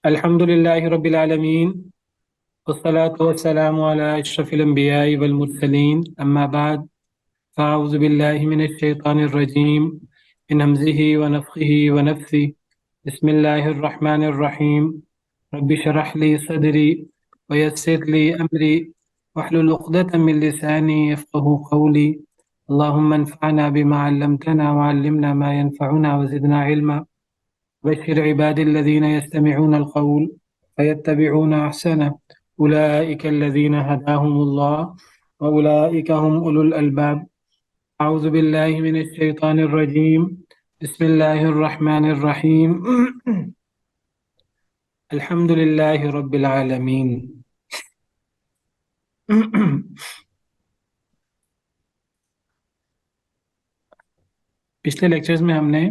الحمد لله رب العالمين والصلاة والسلام على أشرف الأنبياء والمرسلين أما بعد فأعوذ بالله من الشيطان الرجيم من همزه ونفخه ونفثه بسم الله الرحمن الرحيم رب اشرح لي صدري ويسر لي أمري واحلل عقدة من لساني يفقه قولي اللهم انفعنا بما علمتنا وعلمنا ما ينفعنا وزدنا علما بشر عبادي الذين يستمعون القول فيتبعون أحسنه أولئك الذين هداهم الله وأولئك هم أولو الألباب أعوذ بالله من الشيطان الرجيم بسم الله الرحمن الرحيم الحمد لله رب العالمين پچھلے لیکچرز میں ہم نے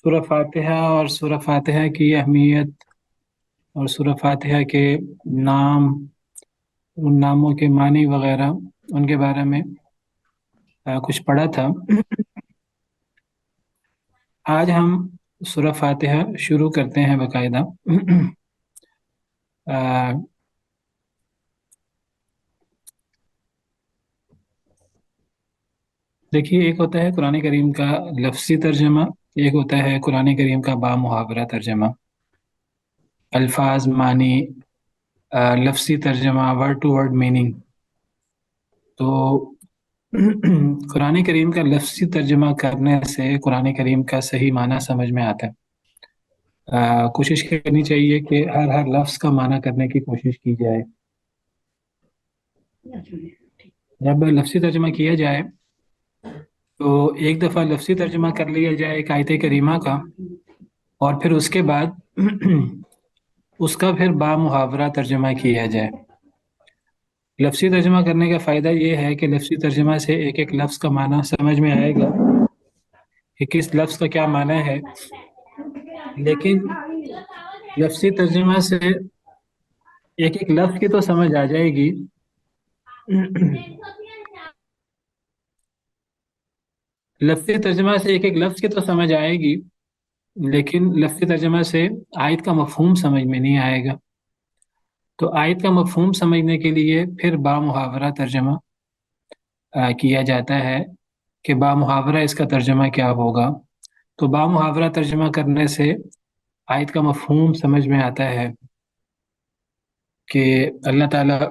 سورہ فاتحہ اور سورہ فاتحہ کی اہمیت اور سورہ فاتحہ کے نام، ان ناموں کے معنی وغیرہ ان کے بارے میں کچھ پڑھا تھا۔ آج ہم سورہ فاتحہ شروع کرتے ہیں باقاعدہ۔ دیکھیے، ایک ہوتا ہے قرآن کریم کا لفظی ترجمہ، ایک ہوتا ہے قرآن کریم کا بامحاورہ ترجمہ۔ الفاظ، معنی، لفظی ترجمہ، ورڈ ٹو ورڈ میننگ۔ تو قرآن کریم کا لفظی ترجمہ کرنے سے قرآن کریم کا صحیح معنی سمجھ میں آتا ہے۔ کوشش کرنی چاہیے کہ ہر لفظ کا معنی کرنے کی کوشش کی جائے۔ جب لفظی ترجمہ کیا جائے تو ایک دفعہ لفظی ترجمہ کر لیا جائے ایک آیت کریمہ کا، اور پھر اس کے بعد اس کا پھر بامحاورہ ترجمہ کیا جائے۔ لفظی ترجمہ کرنے کا فائدہ یہ ہے کہ لفظی ترجمہ سے ایک ایک لفظ کا معنی سمجھ میں آئے گا کہ کس لفظ کا کیا معنی ہے، لیکن لفظی ترجمہ سے ایک ایک لفظ کی تو سمجھ آ جائے گی، لفظی ترجمہ سے ایک ایک لفظ کی تو سمجھ آئے گی، لیکن لفظی ترجمہ سے آیت کا مفہوم سمجھ میں نہیں آئے گا۔ تو آیت کا مفہوم سمجھنے کے لیے پھر بامحاورہ ترجمہ کیا جاتا ہے کہ بامحاورہ اس کا ترجمہ کیا ہوگا۔ تو بامحاورہ ترجمہ کرنے سے آیت کا مفہوم سمجھ میں آتا ہے کہ اللہ تعالیٰ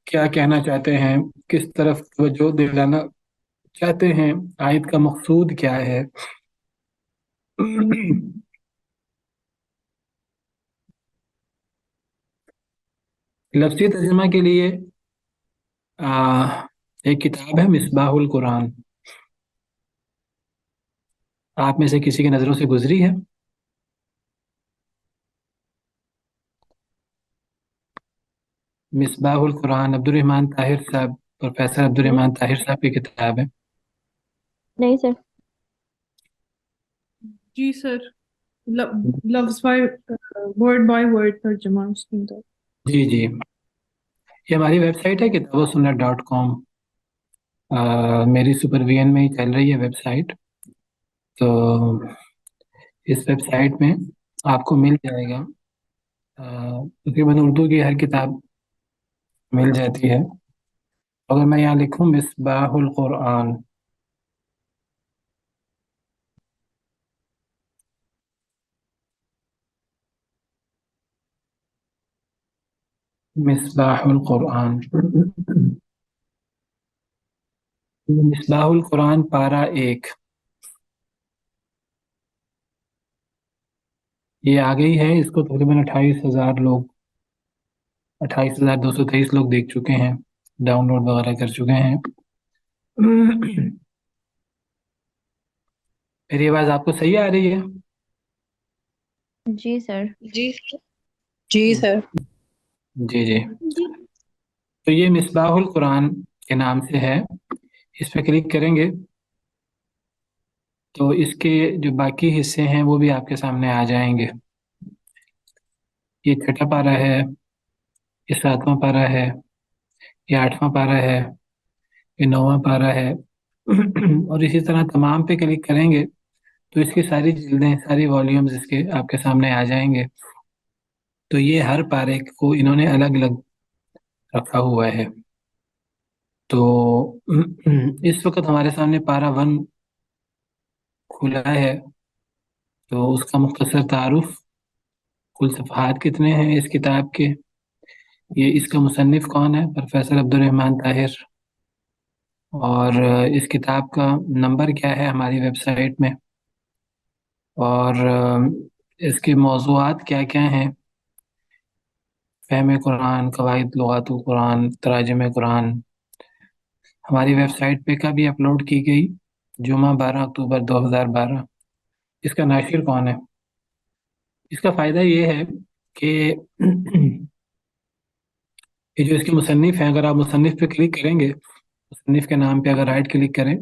کیا کہنا چاہتے ہیں، کس طرف توجہ دلانا چاہتے ہیں، آیت کا مقصود کیا ہے۔ لفظی ترجمہ کے لیے ایک کتاب ہے مصباح القرآن، آپ میں سے کسی کی نظروں سے گزری ہے؟ مصباح القرآن عبد الرحمن طاہر صاحب، پروفیسر عبد الرحمن طاہر صاحب کی کتاب ہے۔ نہیں سر۔ جی سر، لفظ بائی ورڈ بائی ورڈ ترجمہ اس کے اندر۔ جی جی، یہ ہماری ویب سائٹ ہے kitabussunnah.com، میری سپرویژن میں ہی چل رہی ہے ویب سائٹ۔ تو اس ویب سائٹ میں آپ کو مل جائے گا، تقریباً اردو کی ہر کتاب مل جاتی ہے۔ اگر میں یہاں لکھوں مصباح القرآن، مصباح القرآن، مصباح القرآن پارہ 1 یہ آ گئی ہے۔ اس کو تقریباً 28,000 لوگ، 28,223 لوگ دیکھ چکے ہیں، ڈاؤن لوڈ وغیرہ کر چکے ہیں۔ میری آواز آپ کو صحیح آ رہی ہے؟ جی سر۔ جی جی سر۔ جی جی، تو یہ مصباح القرآن کے نام سے ہے۔ اس پہ کلک کریں گے تو اس کے جو باقی حصے ہیں وہ بھی آپ کے سامنے آ جائیں گے۔ یہ 6واں پارہ ہے، یہ 7واں پارہ ہے، یہ 8واں پارہ ہے، یہ 9واں پارہ ہے، اور اسی طرح تمام پہ کلک کریں گے تو اس کی ساری جلدیں، ساری والیومز اس کے آپ کے سامنے آ جائیں گے۔ تو یہ ہر پارے کو انہوں نے الگ الگ رکھا ہوا ہے. تو اس وقت ہمارے سامنے پارا 1 کھلا ہے. تو اس کا مختصر تعارف، کل صفحات کتنے ہیں اس کتاب کے، یہ اس کا مصنف کون ہے، پروفیسر عبدالرحمن طاہر، اور اس کتاب کا نمبر کیا ہے ہماری ویب سائٹ میں، اور اس کے موضوعات کیا کیا ہیں، فہم قرآن، قواعد لغات القرآن، تراجم قرآن، ہماری ویب سائٹ پہ کبھی اپلوڈ کی گئی، جمعہ 12 اکتوبر 2012. اس کا ناشر کون ہے؟ اس کا فائدہ یہ ہے کہ یہ جو اس کے مصنف ہیں، اگر آپ مصنف پہ کلک کریں گے، مصنف کے نام پہ اگر رائٹ کلک کریں،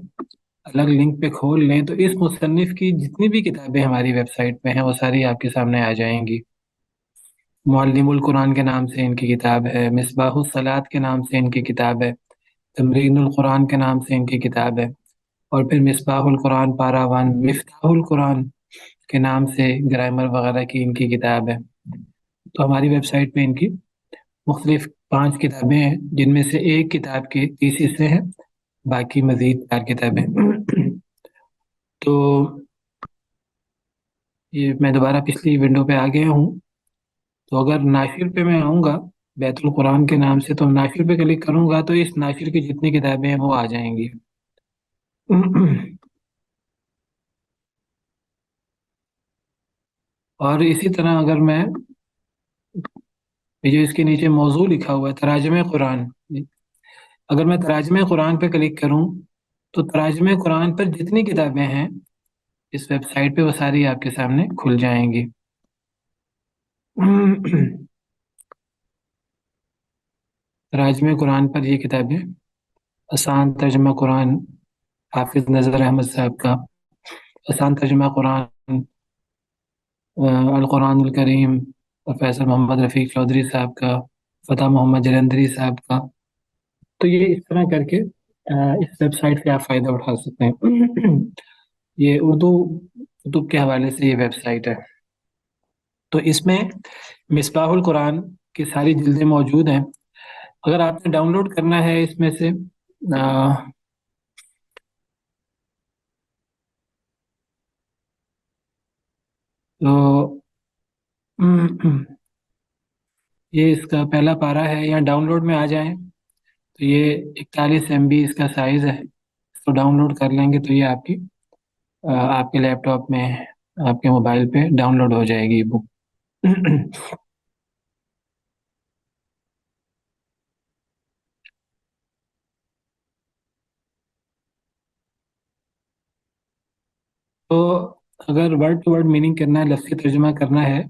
الگ لنک پہ کھول لیں، تو اس مصنف کی جتنی بھی کتابیں ہماری ویب سائٹ پہ ہیں وہ ساری آپ کے سامنے آ جائیں گی. معلم القرآن کے نام سے ان کی کتاب ہے، مصباح الصلاۃ کے نام سے ان کی کتاب ہے، تمرین القرآن کے نام سے ان کی کتاب ہے، اور پھر مصباح القرآن پارا 1، مفتاح القرآن کے نام سے گرامر وغیرہ کی ان کی کتاب ہے. تو ہماری ویب سائٹ پہ ان کی مختلف 5 کتابیں ہیں، جن میں سے ایک کتاب کے 30 حصے ہیں، باقی مزید 4 کتابیں. تو یہ میں دوبارہ پچھلی ونڈو پہ آ گیا ہوں. تو اگر ناشر پہ میں آؤں گا بیت القرآن کے نام سے، تو ناشر پہ کلک کروں گا تو اس ناشر کی جتنی کتابیں ہیں وہ آ جائیں گی. اور اسی طرح اگر میں جو اس کے نیچے موضوع لکھا ہوا ہے تراجم قرآن، اگر میں تراجم قرآن پہ کلک کروں تو تراجم قرآن پر جتنی کتابیں ہیں اس ویب سائٹ پہ وہ ساری آپ کے سامنے کھل جائیں گی. تراجم قرآن پر یہ کتابیں، آسان ترجمہ قرآن حافظ نذر احمد صاحب کا، آسان ترجمہ قرآن القرآن الکریم پروفیسر محمد رفیق چودھری صاحب کا، فتح محمد جلندری صاحب کا. تو یہ اس طرح کر کے اس ویب سائٹ سے آپ فائدہ اٹھا سکتے ہیں. یہ اردو کتب کے حوالے سے یہ ویب سائٹ ہے. تو اس میں مصباح القرآن کی ساری جلدیں موجود ہیں. اگر آپ نے ڈاؤن لوڈ کرنا ہے اس میں سے تو یہ اس کا پہلا پارا ہے، یا ڈاؤن لوڈ میں آ جائیں تو یہ 41 MB اس کا سائز ہے. اس کو ڈاؤن لوڈ کر لیں گے تو یہ آپ کے لیپ ٹاپ میں، آپ کے موبائل پہ ڈاؤن لوڈ ہو جائے گی بک. تو اگر ورڈ ٹو ورڈ میننگ کرنا ہے، لفظی ترجمہ کرنا ہے،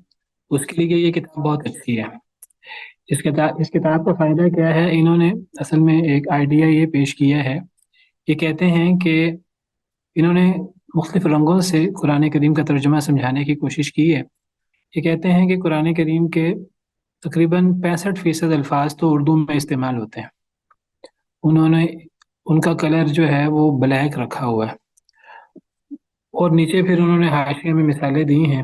اس کے لیے یہ کتاب بہت اچھی ہے. اس کتاب کا فائدہ کیا ہے، انہوں نے اصل میں ایک آئیڈیا یہ پیش کیا ہے. یہ کہتے ہیں کہ انہوں نے مختلف رنگوں سے قرآن کریم کا ترجمہ سمجھانے کی کوشش کی ہے. یہ کہتے ہیں کہ قرآن کریم کے تقریباً 65% الفاظ تو اردو میں استعمال ہوتے ہیں. انہوں نے ان کا کلر جو ہے وہ بلیک رکھا ہوا ہے، اور نیچے پھر انہوں نے حاشیے میں مثالیں دی ہیں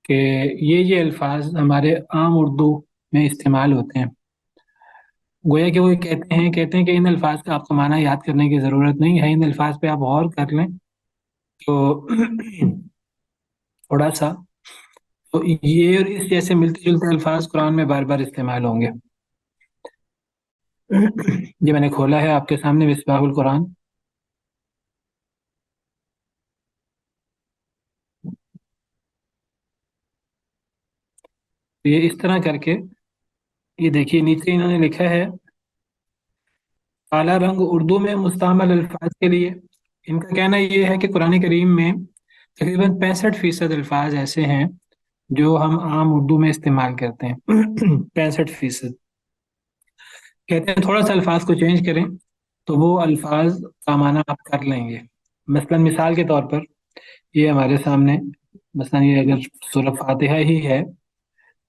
کہ یہ الفاظ ہمارے عام اردو میں استعمال ہوتے ہیں. گویا کہ وہ کہتے ہیں کہ ان الفاظ کا آپ کو معنی یاد کرنے کی ضرورت نہیں ہے، ان الفاظ پہ آپ غور کر لیں تو تھوڑا سا تو یہ اور اس جیسے ملتے جلتے الفاظ قرآن میں بار بار استعمال ہوں گے. یہ میں نے کھولا ہے آپ کے سامنے مصباح القرآن. یہ اس طرح کر کے، یہ دیکھیے نیچے انہوں نے لکھا ہے کالا رنگ اردو میں مستعمل الفاظ کے لیے. ان کا کہنا یہ ہے کہ قرآن کریم میں تقریباً 65% الفاظ ایسے ہیں جو ہم عام اردو میں استعمال کرتے ہیں. 65%. کہتے ہیں تھوڑا سا الفاظ کو چینج کریں تو وہ الفاظ کا معنی آپ کر لیں گے. مثال کے طور پر یہ ہمارے سامنے، مثلا یہ اگر سورہ فاتحہ ہی ہے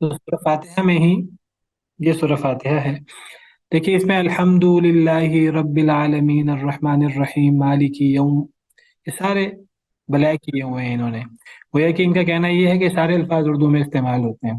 تو سورہ فاتحہ میں ہی یہ سورہ فاتحہ ہے. دیکھیے اس میں الحمد للہ رب العالمین الرحمن الرحیم مالک یوم، یہ سارے بلیک کیے ہوئے ہیں انہوں نے. گویا کہ ان کا کہنا یہ ہے کہ سارے الفاظ اردو میں استعمال ہوتے ہیں.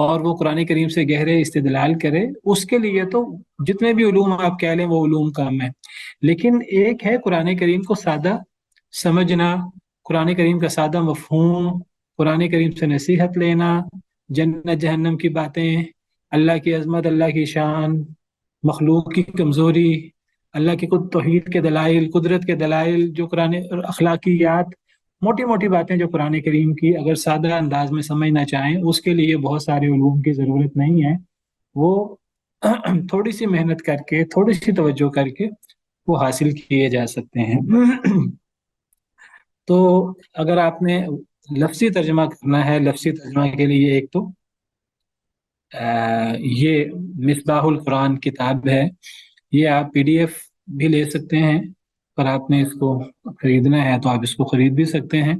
اور وہ قرآن کریم سے گہرے استدلال کرے، اس کے لیے تو جتنے بھی علوم آپ کہہ لیں وہ علوم کام ہے. لیکن ایک ہے قرآن کریم کو سادہ سمجھنا، قرآن کریم کا سادہ مفہوم، قرآن کریم سے نصیحت لینا، جنت جہنم کی باتیں، اللہ کی عظمت، اللہ کی شان، مخلوق کی کمزوری، اللہ کی توحید کے دلائل، قدرت کے دلائل، جو قرآن اخلاقیات، موٹی موٹی باتیں جو قرآن کریم کی اگر سادہ انداز میں سمجھنا چاہیں، اس کے لیے بہت سارے علوم کی ضرورت نہیں ہے. وہ تھوڑی سی محنت کر کے، تھوڑی سی توجہ کر کے وہ حاصل کیے جا سکتے ہیں. تو اگر آپ نے لفظی ترجمہ کرنا ہے، لفظی ترجمہ کے لیے ایک تو یہ مصباح القرآن کتاب ہے، یہ آپ پی ڈی ایف بھی لے سکتے ہیں. پر آپ نے اس کو خریدنا ہے تو آپ اس کو خرید بھی سکتے ہیں،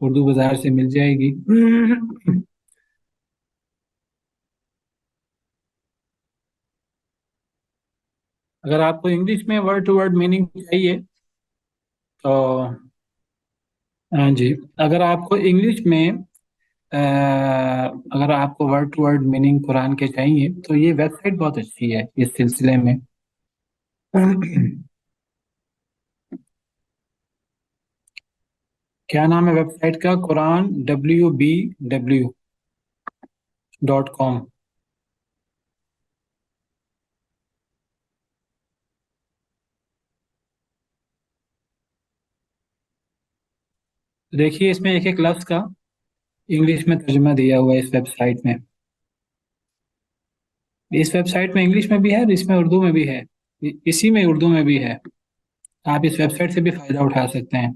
اردو بازار سے مل جائے گی. اگر آپ کو انگلش میں ورڈ ٹو ورڈ میننگ چاہیے تو ہاں جی، اگر آپ کو انگلش میں اگر آپ کو ورڈ ٹو ورڈ میننگ قرآن کے چاہیے تو یہ ویب سائٹ بہت اچھی ہے اس سلسلے میں. کیا نام ہے ویب سائٹ کا؟ قرآن WBW.com. دیکھیے اس میں ایک ایک لفظ کا انگلش میں ترجمہ دیا ہوا ہے اس ویب سائٹ میں. اس ویب سائٹ میں انگلش میں بھی ہے اور اس میں اردو میں بھی ہے، اسی میں اردو میں بھی ہے. آپ اس ویب سائٹ سے بھی فائدہ اٹھا سکتے ہیں.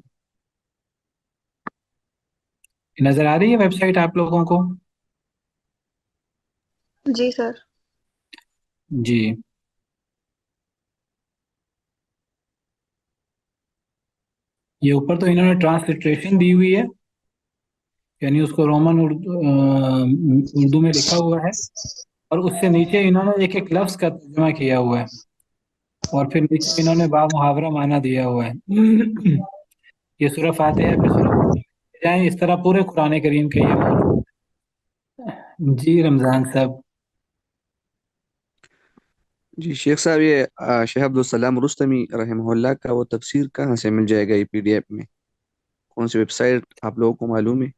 نظر آ رہی ہے ویب سائٹ آپ لوگوں کو؟ جی سر. جی. یہ اوپر تو انہوں نے ٹرانسلیٹریشن دی ہوئی ہے، یعنی اس کو رومن اردو میں لکھا ہوا ہے، اور اس سے نیچے انہوں نے ایک ایک لفظ کا ترجمہ کیا ہوا ہے، اور پھر نیچے انہوں نے با محاورہ معنی دیا ہوا ہے. یہ سورہ فاتحہ پہ سورہ جائیں، اس طرح پورے قرآن کریم کے یہ موضوع. جی رمضان صاحب. جی شیخ صاحب، یہ شیخ عبدالسلام رستمی رحمہ اللہ کا وہ تفسیر کہاں سے مل جائے گا یہ پی ڈی ایف میں؟ کون سی ویب سائٹ آپ لوگوں کو معلوم ہے؟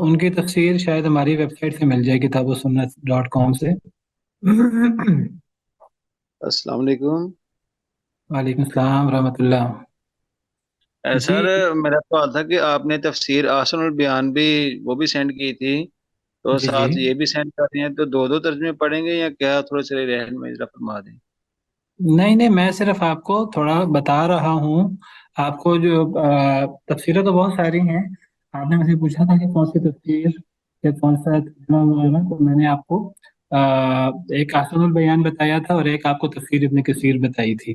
ان کی تفسیر شاید ہماری ویب سائٹ سے مل جائے، کتابوسنت.com سے. السلام علیکم. وعلیکم السلام ورحمۃ اللہ. سر جی میرا سوال تھا کہ آپ نے تفسیر احسن البیان بھی وہ بھی سینڈ کی تھی، تو جی ساتھ جی یہ بھی سینڈ کر رہی ہیں، تو دو دو ترجمے پڑھیں گے یا کیا؟ تھوڑے سے رہن میں ذرا فرما دیں. نہیں، میں صرف آپ کو تھوڑا بتا رہا ہوں. آپ کو جو تفسیریں تو بہت ساری ہیں، آپ نے مجھ سے پوچھا تھا کہ کون سی تفسیر یا کون سا ترجمہ وغیرہ، تو میں نے آپ کو ایک احسن البیان بتایا تھا اور ایک آپ کو تفسیر ابن کثیر بتائی تھی.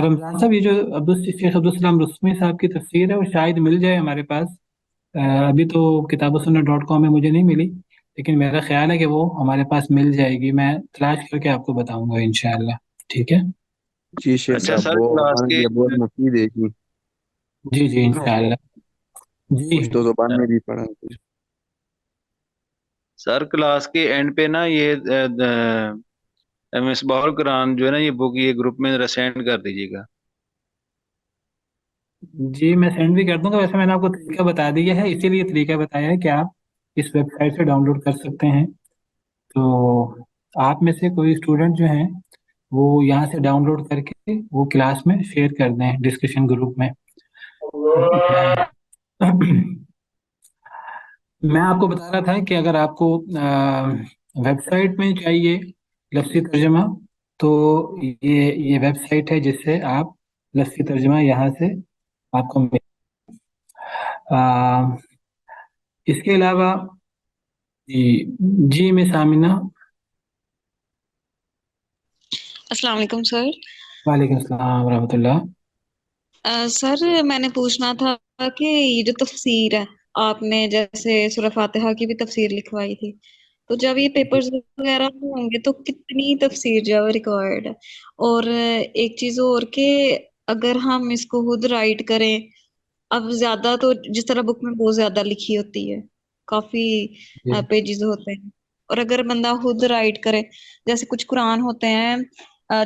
رمضان صاحب، یہ جو شیخ عبدالسلام رسمی صاحب کی تفسیر ہے وہ شاید مل جائے ہمارے پاس. ابھی تو کتابوسنت.com میں مجھے نہیں ملی، لیکن میرا خیال ہے کہ وہ ہمارے پاس مل جائے گی. میں تلاش کر کے آپ کو بتاؤں گا انشاءاللہ. ٹھیک ہے؟ جی شیخ اچھا صاحب، سر، وہ کلاس ہمارے کی لیے بہت مفید ہے جی. جی جی انشاءاللہ. جی کچھ تو زبان میں بھی پڑھا کچھ. سر کلاس کے اینڈ پہ نا یہ مصباح القرآن جو ہے نا یہ بک، یہ گروپ میں ذرا سینڈ کر دیجیے گا. جی میں سینڈ بھی کر دوں گا. ویسے میں نے آپ کو طریقہ بتا دیا ہے، اسی لیے طریقہ بتایا ہے کہ آپ اس ویب سائٹ سے ڈاؤن لوڈ کر سکتے ہیں. تو آپ میں سے کوئی اسٹوڈنٹ جو ہیں وہ یہاں سے ڈاؤن لوڈ کر کے وہ کلاس میں شیئر کر دیں ڈسکشن گروپ میں. میں آپ کو بتا رہا تھا کہ اگر آپ کو ویب سائٹ میں چاہیے لفظی ترجمہ تو یہ ویب سائٹ ہے جس سے آپ لفظی ترجمہ یہاں سے آپ کو اس کے علاوہ جی مس آمینہ. السلام علیکم سر. وعلیکم السلام ورحمۃ اللہ. سر میں نے پوچھنا تھا کہ یہ جو تفسیر ہے آپ نے جیسے سورہ فاتحہ کی بھی تفسیر لکھوائی تھی، تو جب یہ پیپرز وغیرہ ہوں گے تو کتنی تفسیر جو ہے ریکوائرڈ ہے؟ اور ایک چیز اور کہ اگر ہم اس کو خود رائٹ کریں اب زیادہ تو جس طرح بک میں بہت زیادہ لکھی ہوتی ہے، کافی جی پیجز ہوتے ہیں، اور اگر بندہ خود رائٹ کرے، جیسے کچھ قرآن ہوتے ہیں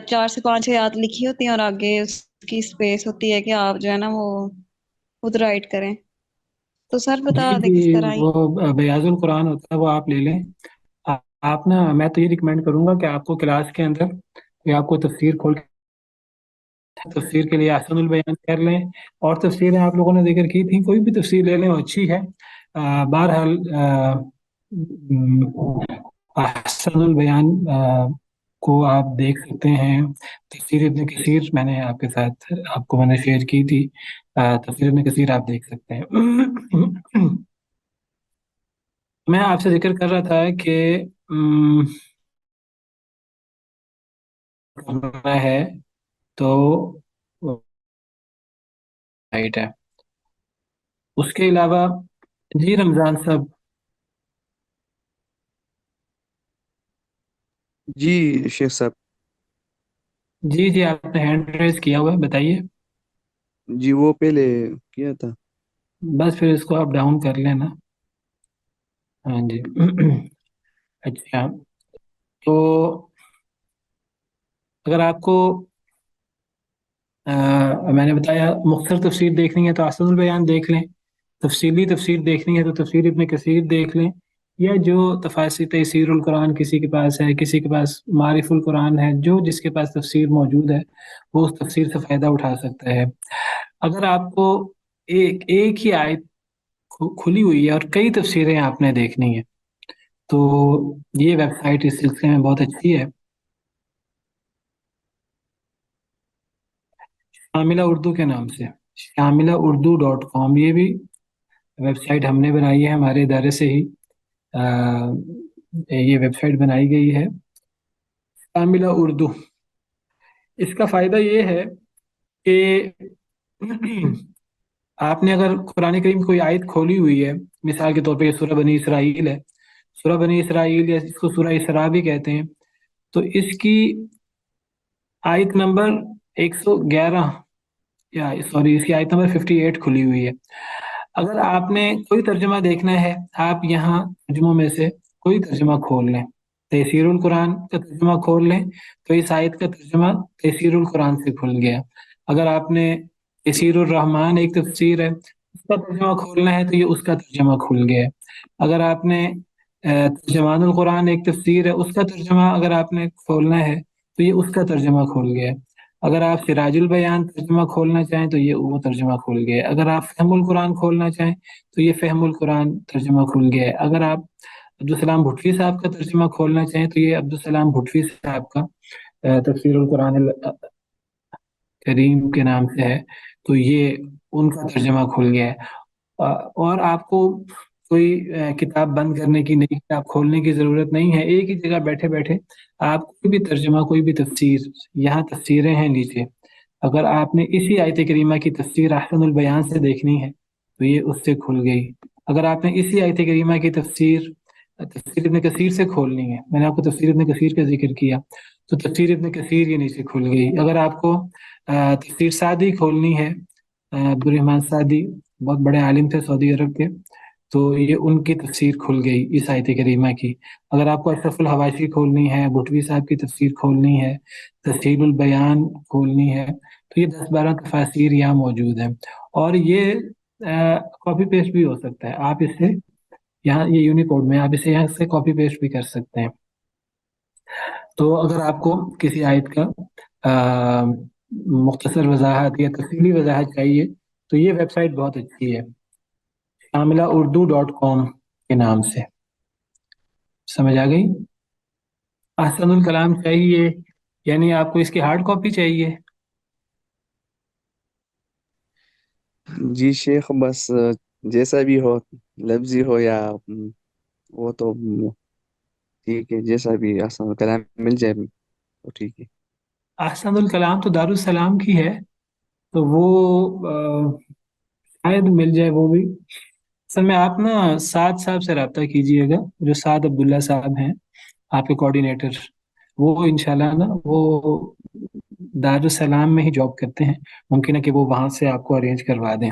4 سے 5 آیات لکھی ہوتی ہیں اور آگے اس کی اسپیس ہوتی ہے کہ آپ جو ہے نا وہ خود رائٹ کریں، تو سر جی بتا دیں جی، کس طرح وہ بیاض القرآن ہوتا ہے، وہ آپ لے لیں. آپ نا، میں تو یہ ریکمینڈ کروں گا کہ آپ کو کلاس کے اندر کہ آپ کو تفسیر کھول کے تفسیر کے لیے احسن البیان کر لیں، اور تفسیریں آپ لوگوں نے ذکر کی تھیں، کوئی بھی تفسیر لے لیں وہ اچھی ہے. بہرحال احسن البیان کو آپ دیکھ سکتے ہیں. تفسیر ابن کثیر میں نے آپ کے ساتھ آپ کو میں نے شیئر کی تھی، تفسیر ابن کثیر آپ دیکھ سکتے ہیں. میں آپ سے ذکر کر رہا تھا کہ کرنا ہے تو رائٹ ہے. اس کے علاوہ جی رمضان صاحب، جی شیخ صاحب. جی جی آپ نے ہینڈ ریز کیا ہوا ہے، بتائیے. جی وہ پہلے کیا تھا. بس پھر اس کو آپ ڈاؤن کر لینا. ہاں جی. اچھا، تو اگر آپ کو میں نے بتایا مختصر تفسیر دیکھنی ہے تو احسن البیان دیکھ لیں، تفصیلی تفسیر دیکھنی ہے تو تفسیر ابن کثیر دیکھ لیں، یا جو تفاسیر تیسیر القرآن کسی کے پاس ہے، کسی کے پاس معارف القرآن ہے، جو جس کے پاس تفسیر موجود ہے وہ اس تفسیر سے فائدہ اٹھا سکتا ہے. اگر آپ کو ایک ہی آیت کھلی ہوئی ہے اور کئی تفسیریں آپ نے دیکھنی ہے تو یہ ویب سائٹ اس سلسلے میں بہت اچھی ہے، شاملہ اردو کے نام سے، شاملہ اردو.com. یہ بھی ویب سائٹ ہم نے بنائی ہے، ہمارے ادارے سے ہی یہ ویب سائٹ بنائی گئی ہے، شاملہ اردو. اس کا فائدہ یہ ہے کہ آپ نے اگر قرآن کریم کوئی آیت کھولی ہوئی ہے، مثال کے طور پہ یہ سورہ بنی اسرائیل ہے، سورہ بنی اسرائیل یا اس کو سورہ اسراء بھی کہتے ہیں، تو اس کی آیت نمبر 111 یا سوری اس کی آیت نمبر 58 کھلی ہوئی ہے. اگر آپ نے کوئی ترجمہ دیکھنا ہے، آپ یہاں ترجموں میں سے کوئی ترجمہ کھول لیں، تیسیر القرآن کا ترجمہ کھول لیں تو اس آیت کا ترجمہ تیسیر القرآن سے کھل گیا. اگر آپ نے تیسیر الرحمن ایک تفسیر ہے، اس کا ترجمہ کھولنا ہے تو یہ اس کا ترجمہ کھل گیا. اگر آپ نے ترجمان القرآن ایک تفسیر ہے، اس کا ترجمہ اگر آپ نے کھولنا ہے تو یہ اس کا ترجمہ کھول گیا. اگر آپ سراج البیان ترجمہ کھولنا چاہیں تو یہ وہ ترجمہ کھول گیا. اگر آپ فہم القرآن کھولنا چاہیں تو یہ فہم القرآن ترجمہ کھل گیا. اگر آپ عبدالسلام بھٹوی صاحب کا ترجمہ کھولنا چاہیں تو یہ عبدالسلام بھٹوی صاحب کا تفسیر القرآن کریم کے نام سے ہے، تو یہ ان کا ترجمہ کھل گیا ہے. اور آپ کو کوئی کتاب بند کرنے کی، نئی کتاب کھولنے کی ضرورت نہیں ہے. ایک ہی جگہ بیٹھے بیٹھے آپ کوئی بھی ترجمہ، کوئی بھی تفسیر، یہاں تفسیریں ہیں نیچے، اگر آپ نے اسی آیت کریمہ کی تفسیر احسن البیان سے دیکھنی ہے تو یہ اس سے کھل گئی. اگر آپ نے اسی آیت کریمہ کی تفسیر ابن کثیر سے کھولنی ہے، میں نے آپ کو تفسیر ابن کثیر کا ذکر کیا تو تفسیر ابن کثیر یہ نیچے کھل گئی. اگر آپ کو تفسیر سعدی کھولنی ہے، عبدالرحمن سعدی بہت بڑے عالم تھے سعودی عرب کے، تو یہ ان کی تفسیر کھل گئی اس آیت کریمہ کی. اگر آپ کو اشرف الحواشی کھولنی ہے، بھٹوی صاحب کی تفسیر کھولنی ہے، تفسیر البیان کھولنی ہے، تو یہ 10-12 تفاسیر یہاں موجود ہیں. اور یہ کاپی پیسٹ بھی ہو سکتا ہے، آپ اس سے یہاں یہ یونیکوڈ میں آپ اسے یہاں سے کاپی پیسٹ بھی کر سکتے ہیں. تو اگر آپ کو کسی آیت کا مختصر وضاحت یا تفصیلی وضاحت چاہیے تو یہ ویب سائٹ بہت اچھی ہے، شاملہ اردو.com کے نام سے. سمجھ آ گئی؟ احسن الکلام چاہیے یعنی آپ کو اس کی ہارڈ کاپی چاہیے؟ جی شیخ، بس جیسا بھی ہو، لفظی ہو یا وہ تو ٹھیک ہے، جیسا بھی آسان کلام مل جائے تو ٹھیک ہے. احسن الکلام تو دارالسلام کی ہے، تو وہ شاید مل جائے وہ بھی. اصل میں آپ نا سعد صاحب سے رابطہ کیجئے گا، جو سعد عبداللہ صاحب ہیں آپ کے کوآرڈینیٹر، وہ انشاءاللہ نا وہ دارالسلام میں ہی جاب کرتے ہیں، ممکن ہے کہ وہ وہاں سے آپ کو ارینج کروا دیں.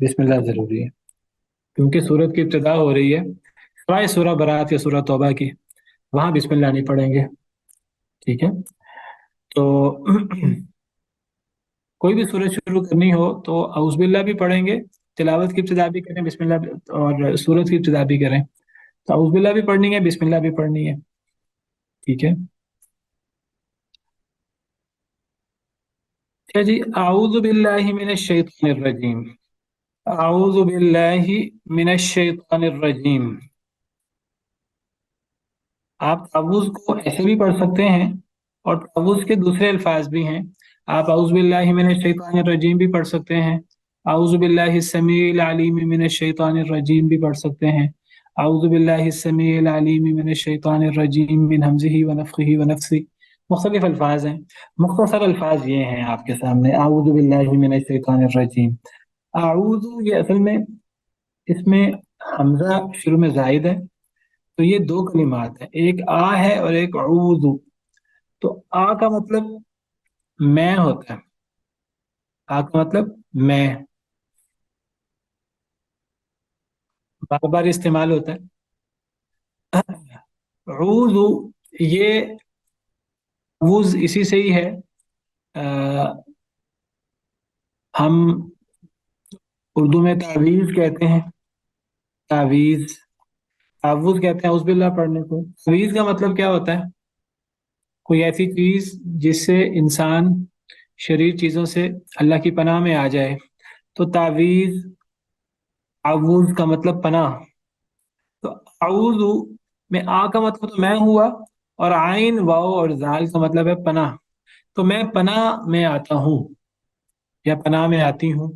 بسم اللہ ضروری ہے کیونکہ سورت کی ابتدا ہو رہی ہے سوائے سورہ برات یا سورہ توبہ کی، وہاں بسم اللہ نہیں پڑھیں گے. ٹھیک ہے، تو کوئی بھی سورت شروع کرنی ہو تو اعوذ باللہ بھی پڑھیں گے، تلاوت کی ابتدا بھی کریں بسم اللہ اور سورت کی ابتدا بھی کریں. تو اعوذ باللہ بھی پڑھنی ہے، بسم اللہ بھی پڑھنی ہے. ٹھیک ہے. اچھا جی، اعوذ باللہ من الشیطان الرجیم. اعوذ باللہ من الشیطان الرجیم. آپ تعوذ کو ایسے بھی پڑھ سکتے ہیں اور تعوذ کے دوسرے الفاظ بھی ہیں. آپ اعوذ باللہ من الشیطان الرجیم بھی پڑھ سکتے ہیں، اعوذ باللہ السمیع العلیم من الشیطان الرجیم بھی پڑھ سکتے ہیں، اعوذ باللہ السمیع العلیم من الشیطان الرجیم من ہمزہ ونفخہ ونفثہ. مختلف الفاظ ہیں، مختصر الفاظ یہ ہیں آپ کے سامنے. اعوذ باللہ من الشیطان الرجیم. اعوذ یہ اصل میں اس میں حمزہ شروع میں زائد ہے، تو یہ دو کلمات ہیں، ایک آ ہے اور ایک اعوذ. تو آ کا مطلب میں ہوتا ہے، آ کا مطلب میں بار بار استعمال ہوتا ہے. اعوذ یہ اعوذ اسی سے ہی ہے. ہم اردو میں تعویذ کہتے ہیں، تعویذ تعوذ کہتے ہیں اعوذ باللہ پڑھنے کو. تعویذ کا مطلب کیا ہوتا ہے؟ کوئی ایسی چیز جس سے انسان شریر چیزوں سے اللہ کی پناہ میں آ جائے. تو تعویذ تعوذ کا مطلب پناہ. تو اعوذ میں آ کا مطلب تو میں ہوا، اور عین واو اور زال کا مطلب ہے پناہ. تو میں پناہ میں آتا ہوں یا پناہ میں آتی ہوں.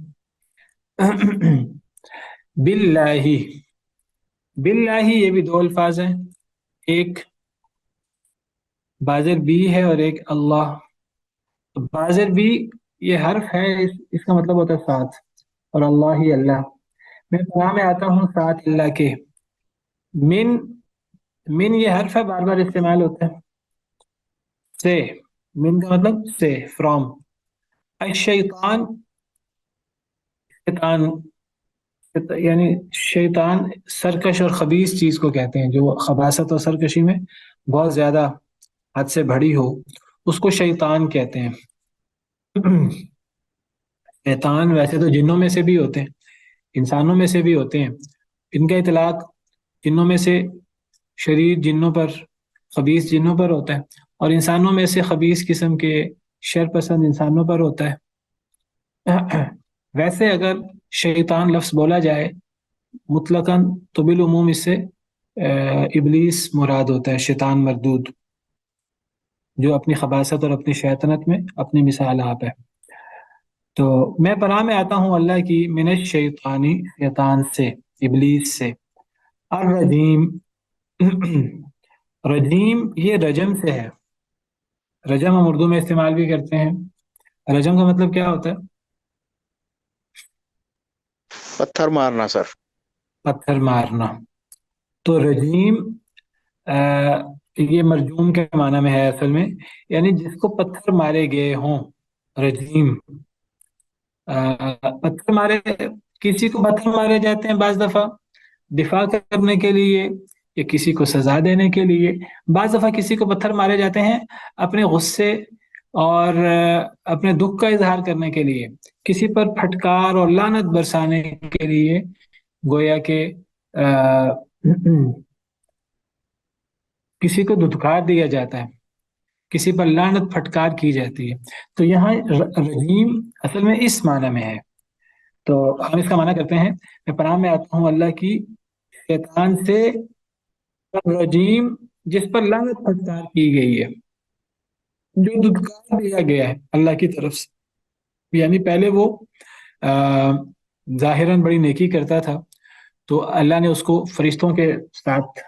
باللہ، باللہ یہ بھی دو الفاظ ہیں، ایک بازر بی ہے اور ایک اللہ. بازر بی یہ حرف ہے، اس کا مطلب ہوتا ہے ساتھ، اور اللہ ہی اللہ. میں پناہ میں آتا ہوں ساتھ اللہ کے. من یہ حرف ہے، بار بار استعمال ہوتا ہے. سے، من کا مطلب سے، فرام. الشیطان، شیطان یعنی شیطان سرکش اور خبیث چیز کو کہتے ہیں، جو خباثت اور سرکشی میں بہت زیادہ حد سے بڑی ہو، اس کو شیطان کہتے ہیں. شیطان ویسے تو جنوں میں سے بھی ہوتے ہیں، انسانوں میں سے بھی ہوتے ہیں. ان کا اطلاق جنوں میں سے شریر جنوں پر، خبیث جنوں پر ہوتا ہے، اور انسانوں میں سے خبیث قسم کے شر پسند انسانوں پر ہوتا ہے. ویسے اگر شیطان لفظ بولا جائے مطلقاً تو بالعموم اس سے ابلیس مراد ہوتا ہے، شیطان مردود، جو اپنی خباثت اور اپنی شیطنت میں اپنی مثال آپ ہے. تو میں پناہ میں آتا ہوں اللہ کی من الشیطانی، شیطان سے، ابلیس سے. الرجیم، رجیم یہ رجم سے ہے. رجم ہم اردو میں استعمال بھی کرتے ہیں. رجم کا مطلب کیا ہوتا ہے؟ پتھر مارنا سر. پتھر مارنا. تو رجیم یہ مرجوم کے معنی میں ہے اصل میں، یعنی جس کو پتھر مارے گئے ہوں. رجیم پتھر مارے، کسی کو پتھر مارے جاتے ہیں بعض دفعہ دفاع کرنے کے لیے یا کسی کو سزا دینے کے لیے. بعض دفعہ کسی کو پتھر مارے جاتے ہیں اپنے غصے اور اپنے دکھ کا اظہار کرنے کے لیے، کسی پر پھٹکار اور لعنت برسانے کے لیے، گویا کہ کسی کو دھتکار دیا جاتا ہے، کسی پر لعنت پھٹکار کی جاتی ہے. تو یہاں رجیم اصل میں اس معنی میں ہے. تو ہم اس کا معنی کرتے ہیں میں پناہ میں آتا ہوں اللہ کی شیطان سے، رجیم جس پر لعنت پھٹکار کی گئی ہے، جو دھتکار دیا گیا ہے اللہ کی طرف سے. یعنی پہلے وہ ظاہراً بڑی نیکی کرتا تھا، تو اللہ نے اس کو فرشتوں کے ساتھ،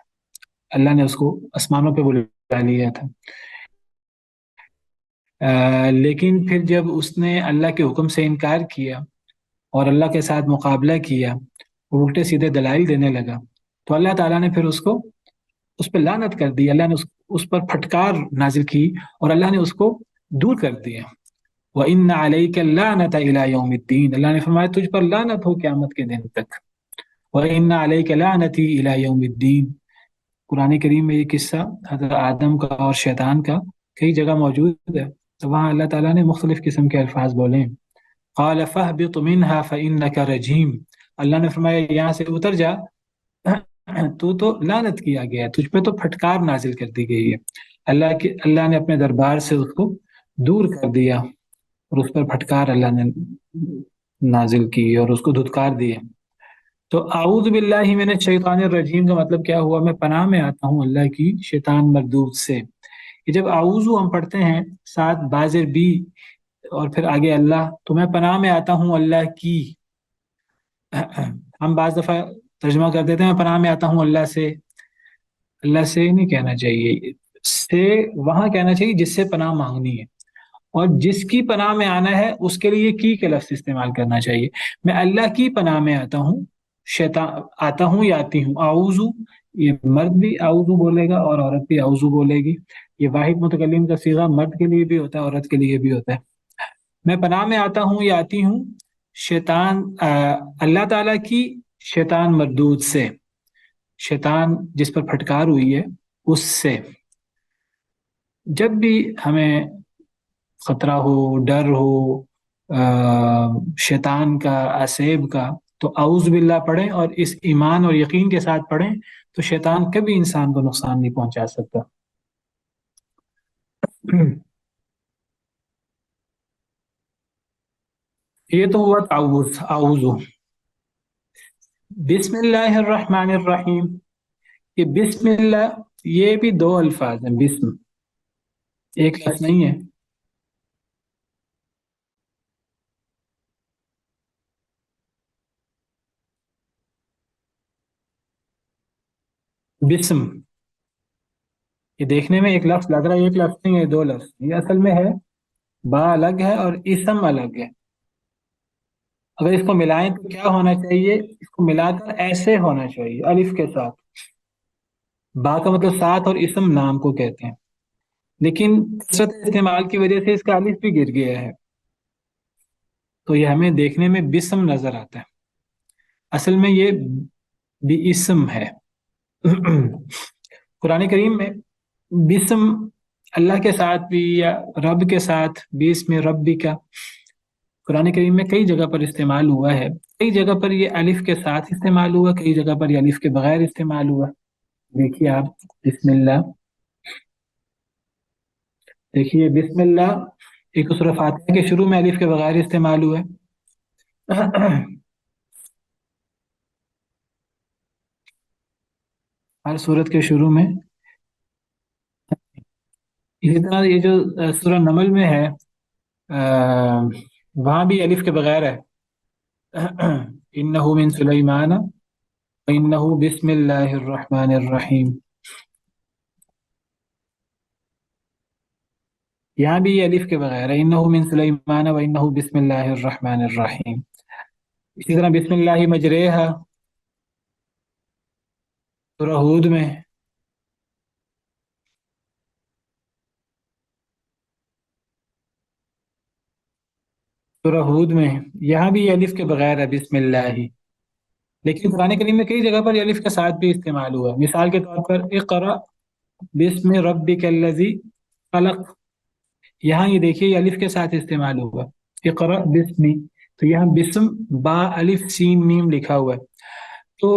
اللہ نے اس کو آسمانوں پہ بلا لیا تھا. لیکن پھر جب اس نے اللہ کے حکم سے انکار کیا اور اللہ کے ساتھ مقابلہ کیا، الٹے سیدھے دلائل دینے لگا، تو اللہ تعالیٰ نے پھر اس پہ لعنت کر دی. اللہ نے اس پر پھٹکار نازل کی اور اللہ نے اس کو دور کر دیا. وَإِنَّ عَلَيْكَ اللَّعْنَةَ إِلَى يَوْمِ الدِّينِ، اللہ نے فرمایا تجھ پر لعنت ہو قیامت کے دن تک. وَإِنَّ عَلَيْكَ لَعْنَتِي إِلَى يَوْمِ الدِّينِ. قرآن کریم میں یہ قصہ حضرت آدم کا اور شیطان کا کئی جگہ موجود ہے. تو وہاں اللہ تعالیٰ نے مختلف قسم کے الفاظ بولے ہیں. قَالَ فَاهْبِطْ مِنْهَا فَإِنَّكَ رَجِيمٌ. اللہ نے فرمایا یہاں سے اتر جا، تو لعنت کیا گیا ہے، تجھ پہ تو پھٹکار نازل کر دی گئی ہے. اللہ نے اپنے دربار سے اس کو دور کر دیا اور اس پر پھٹکار اللہ نے نازل کی اور اس کو دھتکار دیا. تو اعوذ باللہ من الشیطان الرجیم کا مطلب کیا ہوا؟ میں پناہ میں آتا ہوں اللہ کی شیطان مردود سے. یہ جب اعوذ ہم پڑھتے ہیں ساتھ بازر بی اور پھر آگے اللہ، تو میں پناہ میں آتا ہوں اللہ کی. ہم بعض دفعہ ترجمہ کر دیتے ہیں میں پناہ میں آتا ہوں اللہ سے. اللہ سے نہیں کہنا چاہیے، سے وہاں کہنا چاہیے جس سے پناہ مانگنی ہے، اور جس کی پناہ میں آنا ہے اس کے لیے کی کے لفظ استعمال کرنا چاہیے. میں اللہ کی پناہ میں آتا ہوں، شیطان آتا ہوں یا آتی ہوں. اعوذ، یہ مرد بھی اعوذ بولے گا اور عورت بھی اعوذ بولے گی. یہ واحد متکلم کا صیغہ مرد کے لیے بھی ہوتا ہے، عورت کے لیے بھی ہوتا ہے. میں پناہ میں آتا ہوں یا آتی ہوں شیطان اللہ تعالیٰ کی شیطان مردود سے، شیطان جس پر پھٹکار ہوئی ہے اس سے. جب بھی ہمیں خطرہ ہو، ڈر ہو شیطان کا، عصیب کا، تو اعوذ باللہ پڑھیں اور اس ایمان اور یقین کے ساتھ پڑھیں تو شیطان کبھی انسان کو نقصان نہیں پہنچا سکتا. یہ تو ہوا تعوذ، اعوذ. بسم اللہ الرحمن الرحیم، یہ بسم اللہ یہ بھی دو الفاظ ہیں، بسم ایک لفظ نہیں ہے. بسم یہ دیکھنے میں ایک لفظ لگ رہا ہے، ایک لفظ نہیں ہے، دو لفظ. یہ اصل میں ہے با الگ ہے اور اسم الگ ہے. اگر اس کو ملائیں تو کیا ہونا چاہیے؟ اس کو ملا کر ایسے ہونا چاہیے الف کے ساتھ. با کا مطلب ساتھ اور اسم نام کو کہتے ہیں، لیکن کثرت استعمال کی وجہ سے اس کا الف بھی گر گیا ہے، تو یہ ہمیں دیکھنے میں بسم نظر آتا ہے. اصل میں یہ بھی اسم ہے. قرآن کریم میں بسم اللہ کے ساتھ بھی یا رب کے ساتھ بسم ربی کا قرآن کریم میں کئی جگہ پر استعمال ہوا ہے. کئی جگہ پر یہ الف کے ساتھ استعمال ہوا، کئی جگہ پر یہ الف کے بغیر استعمال ہوا. دیکھیے آپ بسم اللہ، دیکھیے بسم اللہ ایک سورہ فاتحہ کے شروع میں الف کے بغیر استعمال ہوا ہے. ہر سورت کے شروع میں. اسی طرح یہ جو سورہ نمل میں ہے وہاں بھی الف کے بغیر ہے. انہ من سلیمان وانہ بسم اللہ الرحمن الرحیم. یہاں بھی یہ الف کے بغیر ہے، انہ من سلیمان وانہ بسم اللہ الرحمن الرحیم. اسی طرح بسم اللہ مجریہا سورہ ہود میں. سورہ ہود میں یہاں بھی یہ الف کے بغیر ہے بسم اللہ ہی، لیکن قرآن کریم میں کئی جگہ پر یہ الف کے ساتھ بھی استعمال ہوا. مثال کے طور پر اقرأ بسم ربک الذی خلق، یہاں یہ دیکھیے یہ الف کے ساتھ استعمال ہوا. اقرأ بسمی، تو یہاں بسم با الف سین میم لکھا ہوا ہے. تو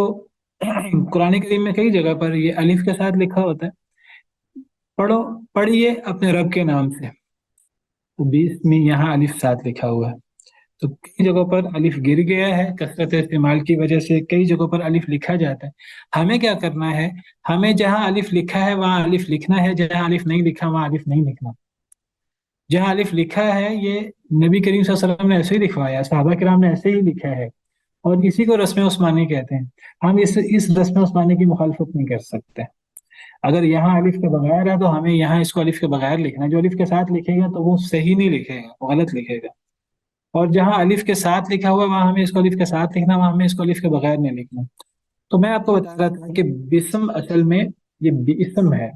قرآن کریم میں کئی جگہ پر یہ الف کے ساتھ لکھا ہوتا ہے. پڑھیے اپنے رب کے نام سے، تو بسم یہاں الف ساتھ لکھا ہوا ہے. تو کئی جگہوں پر الف گر گیا ہے کثرت استعمال کی وجہ سے، کئی جگہوں پر الف لکھا جاتا ہے. ہمیں کیا کرنا ہے؟ ہمیں جہاں الف لکھا ہے وہاں الف لکھنا ہے، جہاں الف نہیں لکھا وہاں الف نہیں لکھنا. جہاں الف لکھا ہے یہ نبی کریم صلی اللہ علیہ وسلم نے ایسے ہی لکھوایا، صحابہ کرام نے ایسے ہی لکھا ہے، اور اسی کو رسم عثمانی کہتے ہیں. ہم اس رسم عثمانی کی مخالفت نہیں کر سکتے. اگر یہاں الف کے بغیر ہے تو ہمیں یہاں اس کو الف کے بغیر لکھنا ہے. جو الف کے ساتھ لکھے گا تو وہ صحیح نہیں لکھے گا، وہ غلط لکھے گا. اور جہاں الف کے ساتھ لکھا ہوا وہاں ہمیں اس کو الف کے ساتھ لکھنا، وہاں ہمیں اس کو الف کے بغیر نہیں لکھنا. تو میں آپ کو بتا رہا تھا کہ بسم اصل میں یہ بسم ہے.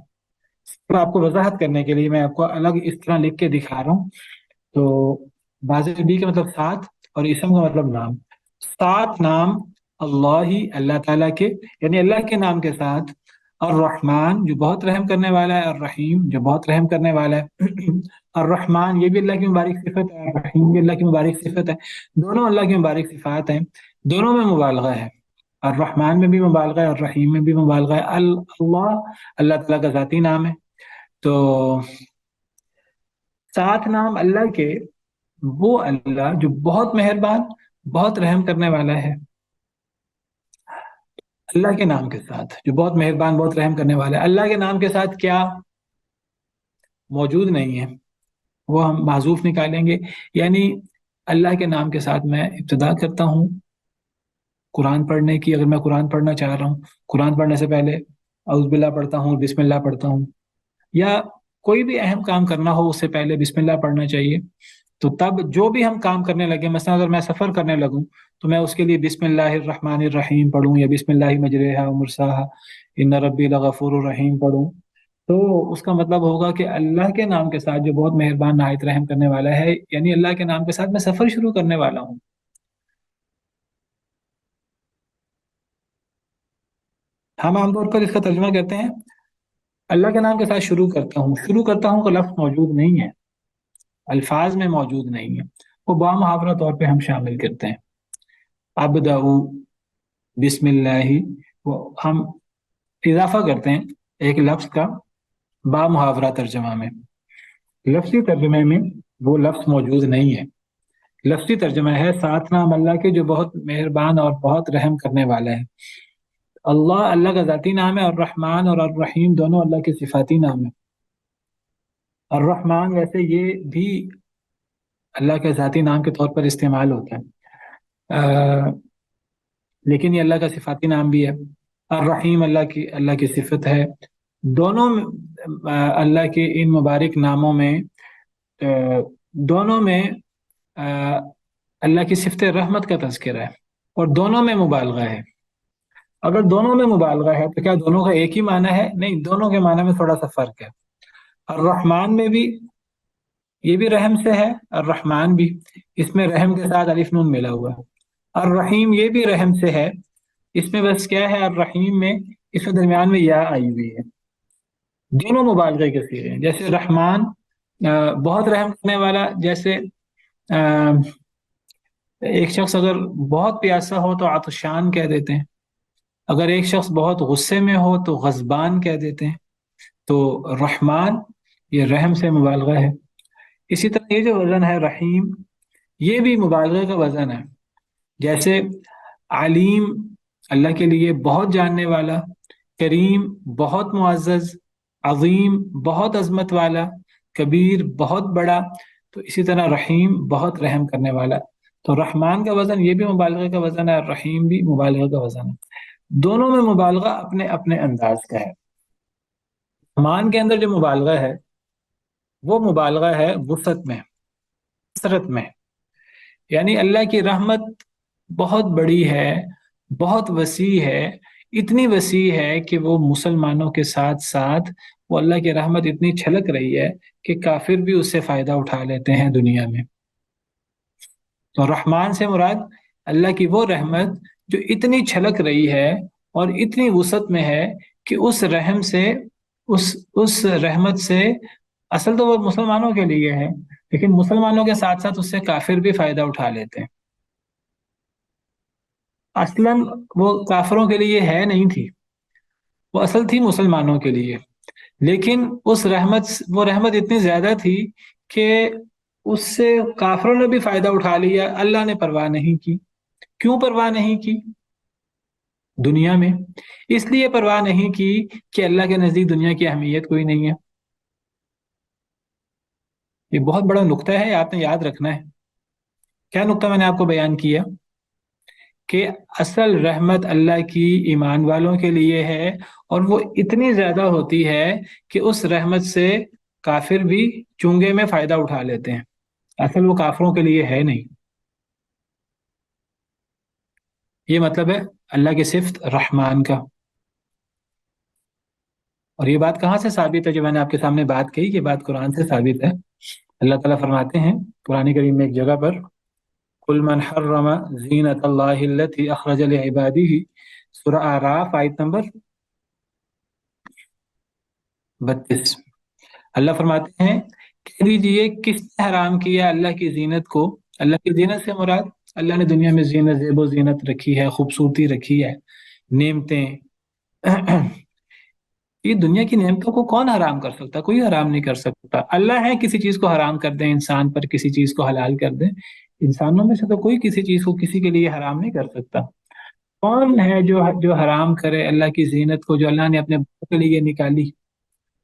آپ کو وضاحت کرنے کے لیے میں آپ کو الگ اس طرح لکھ کے دکھا رہا ہوں. تو بازر بھی کا مطلب ساتھ، اور اسم کا مطلب نام. 7 نام اللہ ہی، اللہ تعالیٰ کے، یعنی اللہ کے نام کے ساتھ. الرحمن جو بہت رحم کرنے والا ہے، الرحیم جو بہت رحم کرنے والا ہے. الرحمن یہ بھی اللہ کی مبارک صفت ہے، الرحیم بھی اللہ کی مبارک صفت ہے. دونوں اللہ کی مبارک صفات ہیں، دونوں میں مبالغہ ہے. الرحمن میں بھی مبالغہ ہے، الرحیم میں بھی مبالغہ ہے. اللہ اللہ تعالیٰ کا ذاتی نام ہے. تو 7 نام اللہ کے، وہ اللہ جو بہت مہربان، بہت رحم کرنے والا ہے. اللہ کے نام کے ساتھ جو بہت مہربان، بہت رحم کرنے والا ہے. اللہ کے نام کے ساتھ کیا موجود نہیں ہے وہ ہم معذوف نکالیں گے. یعنی اللہ کے نام کے ساتھ میں ابتدا کرتا ہوں قرآن پڑھنے کی. اگر میں قرآن پڑھنا چاہ رہا ہوں، قرآن پڑھنے سے پہلے اعوذ باللہ پڑھتا ہوں، بسم اللہ پڑھتا ہوں. یا کوئی بھی اہم کام کرنا ہو اس سے پہلے بسم اللہ پڑھنا چاہیے. تو تب جو بھی ہم کام کرنے لگے، مثلا اگر میں سفر کرنے لگوں تو میں اس کے لیے بسم اللہ الرحمن الرحیم پڑھوں، یا بسم اللہ مجریہا و مرساہا ان ربی لغفور الرحیم پڑھوں. تو اس کا مطلب ہوگا کہ اللہ کے نام کے ساتھ جو بہت مہربان نہایت رحم کرنے والا ہے، یعنی اللہ کے نام کے ساتھ میں سفر شروع کرنے والا ہوں. ہم عام طور پر اس کا ترجمہ کرتے ہیں اللہ کے نام کے ساتھ شروع کرتا ہوں. شروع کرتا ہوں کا لفظ موجود نہیں ہے، الفاظ میں موجود نہیں ہے، وہ بامحاورہ طور پہ ہم شامل کرتے ہیں. ابدأ بسم اللہ، وہ ہم اضافہ کرتے ہیں ایک لفظ کا بامحاورہ ترجمہ میں. لفظی ترجمے میں وہ لفظ موجود نہیں ہے. لفظی ترجمہ ہے 7 نام اللہ کے جو بہت مہربان اور بہت رحم کرنے والا ہے. اللہ اللہ کا ذاتی نام ہے، اور الرحمن اور الرحیم دونوں اللہ کے صفاتی نام ہیں. الرحمن ویسے یہ بھی اللہ کے ذاتی نام کے طور پر استعمال ہوتا ہے، لیکن یہ اللہ کا صفاتی نام بھی ہے. الرحیم اللہ کی صفت ہے. دونوں اللہ کے ان مبارک ناموں میں دونوں میں اللہ کی صفت رحمت کا تذکرہ ہے، اور دونوں میں مبالغہ ہے. اگر دونوں میں مبالغہ ہے تو کیا دونوں کا ایک ہی معنی ہے؟ نہیں، دونوں کے معنی میں تھوڑا سا فرق ہے. الرحمن میں بھی یہ بھی رحم سے ہے، الرحمن بھی، اس میں رحم کے ساتھ الف نون ملا ہوا ہے. الرحیم یہ بھی رحم سے ہے، اس میں بس کیا ہے، الرحیم میں اس میں درمیان میں یا آئی ہوئی ہے. دونوں مبالغے کے صیغے ہیں. جیسے رحمان بہت رحم کرنے والا، جیسے ایک شخص اگر بہت پیاسا ہو تو عطشان کہہ دیتے ہیں، اگر ایک شخص بہت غصے میں ہو تو غضبان کہہ دیتے ہیں. تو رحمان یہ رحم سے مبالغہ ہے. اسی طرح یہ جو وزن ہے رحیم، یہ بھی مبالغہ کا وزن ہے. جیسے علیم اللہ کے لیے بہت جاننے والا، کریم بہت معزز، عظیم بہت عظمت والا، کبیر بہت بڑا. تو اسی طرح رحیم بہت رحم کرنے والا. تو رحمان کا وزن یہ بھی مبالغہ کا وزن ہے، اور رحیم بھی مبالغہ کا وزن ہے. دونوں میں مبالغہ اپنے اپنے انداز کا ہے. رحمان کے اندر جو مبالغہ ہے وہ مبالغہ ہے وسعت میں، کثرت میں. یعنی اللہ کی رحمت بہت بڑی ہے، بہت وسیع ہے. اتنی وسیع ہے کہ وہ مسلمانوں کے ساتھ ساتھ وہ اللہ کی رحمت اتنی چھلک رہی ہے کہ کافر بھی اس سے فائدہ اٹھا لیتے ہیں دنیا میں. تو رحمان سے مراد اللہ کی وہ رحمت جو اتنی چھلک رہی ہے اور اتنی وسعت میں ہے کہ اس رحم سے اس رحمت سے اصل تو وہ مسلمانوں کے لیے ہے، لیکن مسلمانوں کے ساتھ ساتھ اس سے کافر بھی فائدہ اٹھا لیتے ہیں. اصلاً وہ کافروں کے لیے ہے نہیں تھی، وہ اصل تھی مسلمانوں کے لیے، لیکن وہ رحمت اتنی زیادہ تھی کہ اس سے کافروں نے بھی فائدہ اٹھا لیا. اللہ نے پرواہ نہیں کی. کیوں پرواہ نہیں کی دنیا میں؟ اس لیے پرواہ نہیں کی کہ اللہ کے نزدیک دنیا کی اہمیت کوئی نہیں ہے. یہ بہت بڑا نقطہ ہے، آپ نے یاد رکھنا ہے. کیا نقطہ میں نے آپ کو بیان کیا؟ کہ اصل رحمت اللہ کی ایمان والوں کے لیے ہے، اور وہ اتنی زیادہ ہوتی ہے کہ اس رحمت سے کافر بھی چونگے میں فائدہ اٹھا لیتے ہیں. اصل وہ کافروں کے لیے ہے نہیں. یہ مطلب ہے اللہ کی صفت رحمان کا. اور یہ بات کہاں سے ثابت ہے؟ جو میں نے آپ کے سامنے بات کہی، یہ بات قرآن سے ثابت ہے. اللہ تعالیٰ فرماتے ہیں قرآن کریم میں ایک جگہ پر قل من حرم زینت اللہ التی اخرج لعبادہ، سورہ اعراف آیت نمبر 32۔ اللہ فرماتے ہیں کہہ دیجئے کس نے حرام کیا اللہ کی زینت کو؟ اللہ کی زینت سے مراد اللہ نے دنیا میں زینت، زیب و زینت رکھی ہے، خوبصورتی رکھی ہے، نعمتیں۔ یہ دنیا کی نعمتوں کو کون حرام کر سکتا؟ کوئی حرام نہیں کر سکتا۔ اللہ ہے کسی چیز کو حرام کر دیں انسان پر، کسی چیز کو حلال کر دیں، انسانوں میں سے تو کوئی کسی چیز کو کسی کے لیے حرام نہیں کر سکتا۔ کون ہے جو حرام کرے اللہ کی زینت کو جو اللہ نے اپنے بندوں کے لیے نکالی؟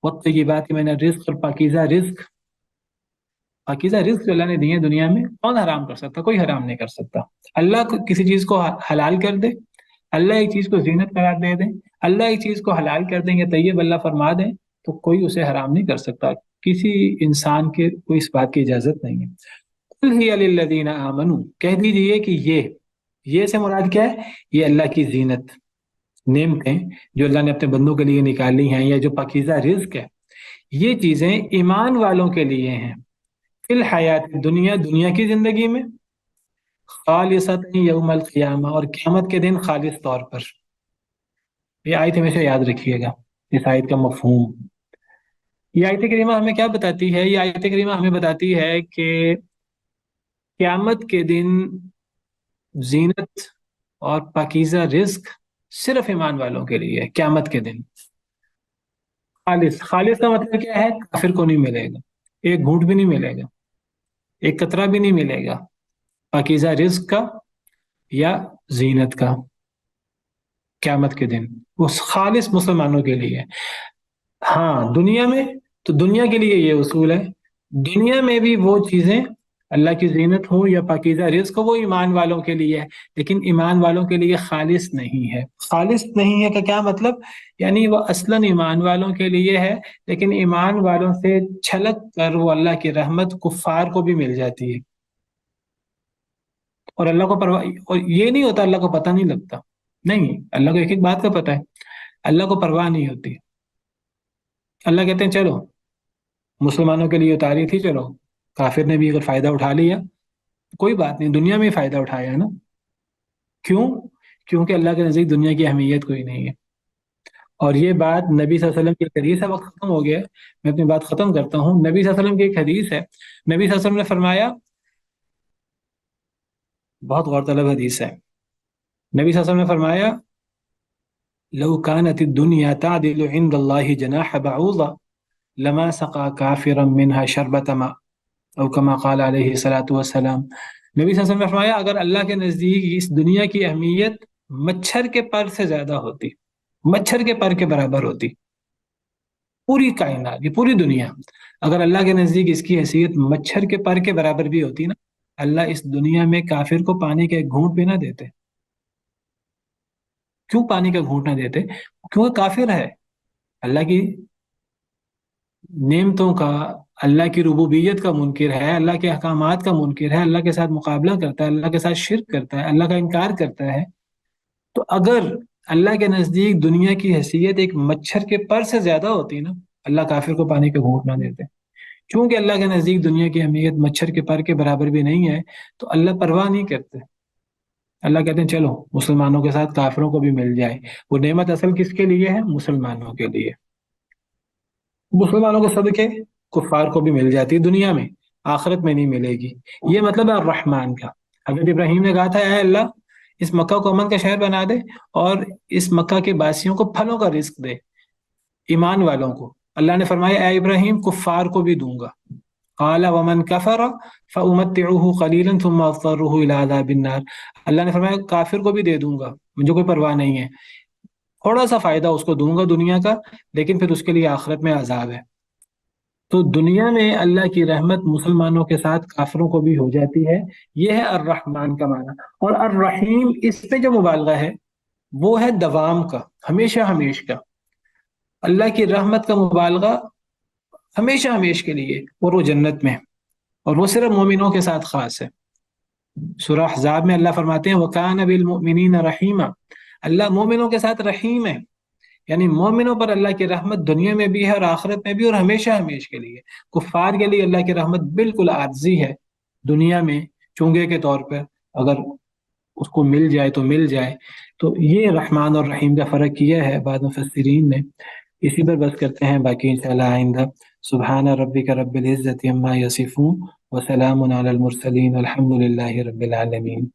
وقت کی بات کہ میں نے رزق اور پاکیزہ رزق جو اللہ نے دیے دنیا میں، کون حرام کر سکتا؟ کوئی حرام نہیں کر سکتا۔ اللہ کو کسی چیز کو حلال کر دے، اللہ ایک چیز کو زینت قرار دے دیں، اللہ ایک چیز کو حلال کر دیں یا طیب اللہ فرما دیں، تو کوئی اسے حرام نہیں کر سکتا۔ کسی انسان کے کوئی اس بات کی اجازت نہیں ہے۔ قل ہی للذین آمنوا، کہہ دیجئے کہ یہ سے مراد کیا ہے؟ یہ اللہ کی زینت، نعمتیں جو اللہ نے اپنے بندوں کے لیے نکالی ہیں، یا جو پاکیزہ رزق ہے، یہ چیزیں ایمان والوں کے لیے ہیں۔ فی الحیات دنیا کی زندگی میں، خالصۃ یوم القیامہ، اور قیامت کے دن خالص طور پر۔ یہ آیت ہمیشہ یاد رکھیے گا، اس آیت کا مفہوم۔ یہ آیت کریمہ ہمیں کیا بتاتی ہے؟ یہ آیت کریمہ ہمیں بتاتی ہے کہ قیامت کے دن زینت اور پاکیزہ رزق صرف ایمان والوں کے لیے ہے۔ قیامت کے دن خالص کا مطلب کیا ہے؟ کافر کو نہیں ملے گا، ایک گھونٹ بھی نہیں ملے گا، ایک قطرہ بھی نہیں ملے گا پاکیزہ رزق کا یا زینت کا۔ قیامت کے دن وہ خالص مسلمانوں کے لیے۔ ہاں دنیا میں تو دنیا کے لیے یہ اصول ہے، دنیا میں بھی وہ چیزیں اللہ کی زینت ہو یا پاکیزہ رزق ہو، وہ ایمان والوں کے لیے ہے، لیکن ایمان والوں کے لیے خالص نہیں ہے۔ خالص نہیں ہے کا کیا مطلب؟ یعنی وہ اصلاً ایمان والوں کے لیے ہے، لیکن ایمان والوں سے چھلک کر وہ اللہ کی رحمت کفار کو بھی مل جاتی ہے، اور اللہ کو پرواہ، اور یہ نہیں ہوتا اللہ کو پتہ نہیں لگتا، نہیں، اللہ کو ایک ایک بات کا پتہ ہے، اللہ کو پرواہ نہیں ہوتی۔ اللہ کہتے ہیں چلو مسلمانوں کے لیے اتاری تھی، چلو کافر نے بھی اگر فائدہ اٹھا لیا کوئی بات نہیں، دنیا میں ہی فائدہ اٹھایا ہے نا۔ کیوں؟ کیونکہ اللہ کے نزدیک دنیا کی اہمیت کوئی نہیں ہے۔ اور یہ بات نبی صلی اللہ علیہ وسلم کی ایک حدیث ہے، وقت ختم ہو گیا ہے، میں اپنی بات ختم کرتا ہوں۔ نبی صلی اللہ علیہ وسلم کی ایک حدیث ہے، نبی صلی اللہ علیہ وسلم نے فرمایا، بہت غور طلب حدیث ہے، نبی صلی اللہ علیہ وسلم نے فرمایا لو كانت الدنيا تعدل عند الله جناح بعوضة لما سقى كافرا منها شربة ماء، او كما قال علیہ الصلوۃ والسلام۔ نبی صلی اللہ علیہ وسلم نے فرمایا اگر اللہ کے نزدیک اس دنیا کی اہمیت مچھر کے پر سے زیادہ ہوتی، مچھر کے پر کے برابر ہوتی، پوری کائنات، یہ پوری دنیا اگر اللہ کے نزدیک اس کی حیثیت مچھر کے پر کے برابر بھی ہوتی نا، اللہ اس دنیا میں کافر کو پانی کا ایک گھونٹ بھی نہ دیتے۔ کیوں پانی کا گھونٹ نہ دیتے؟ کیونکہ کافر ہے، اللہ کی نعمتوں کا، اللہ کی ربوبیت کا منکر ہے، اللہ کے احکامات کا منکر ہے، اللہ کے ساتھ مقابلہ کرتا ہے، اللہ کے ساتھ شرک کرتا ہے، اللہ کا انکار کرتا ہے۔ تو اگر اللہ کے نزدیک دنیا کی حیثیت ایک مچھر کے پر سے زیادہ ہوتی نا، اللہ کافر کو پانی کا گھونٹ نہ دیتے۔ چونکہ اللہ کے نزدیک دنیا کی اہمیت مچھر کے پر کے برابر بھی نہیں ہے، تو اللہ پرواہ نہیں کرتے۔ اللہ کہتے ہیں چلو مسلمانوں کے ساتھ کافروں کو بھی مل جائے۔ وہ نعمت اصل کس کے لیے ہے؟ مسلمانوں کے لیے۔ مسلمانوں کے صدقے کفار کو بھی مل جاتی ہے دنیا میں، آخرت میں نہیں ملے گی۔ یہ مطلب ہے الرحمن کا۔ حضرت ابراہیم نے کہا تھا اے اللہ اس مکہ کو امن کا شہر بنا دے اور اس مکہ کے باسیوں کو پھلوں کا رزق دے، ایمان والوں کو۔ اللہ نے فرمایا اے ابراہیم کفار کو بھی دوں گا۔ قال ومن كفر فامتعه قليلا ثم اضطره الى عذاب النار، اللہ نے فرمایا کافر کو بھی دے دوں گا، مجھے کوئی پرواہ نہیں ہے، تھوڑا سا فائدہ اس کو دوں گا دنیا کا، لیکن پھر اس کے لیے آخرت میں عذاب ہے۔ تو دنیا میں اللہ کی رحمت مسلمانوں کے ساتھ کافروں کو بھی ہو جاتی ہے، یہ ہے الرحمن کا معنی۔ اور الرحیم اس پہ جو مبالغہ ہے وہ ہے دوام کا، ہمیشہ ہمیش کا۔ اللہ کی رحمت کا مبالغہ ہمیشہ ہمیش کے لیے، اور وہ جنت میں، اور وہ صرف مومنوں کے ساتھ خاص ہے۔ سورہ احزاب میں اللہ فرماتے ہیں وَكَانَ بِالْمُؤْمِنِينَ رَحِيمًا، اللہ مومنوں کے ساتھ رحیم ہے۔ یعنی مومنوں پر اللہ کی رحمت دنیا میں بھی ہے اور آخرت میں بھی، اور ہمیشہ ہمیشہ کے لیے۔ کفار کے لیے اللہ کی رحمت بالکل عارضی ہے، دنیا میں چونگے کے طور پر اگر اس کو مل جائے تو مل جائے۔ تو یہ رحمان اور رحیم کا فرق کیا ہے بعض مفسرین نے۔ اسی پر بس کرتے ہیں، باقی انشاءاللہ آئندہ۔ سبحان ربک رب العزت عما یصفون وسلام علی المرسلین والحمد للہ رب العالمین۔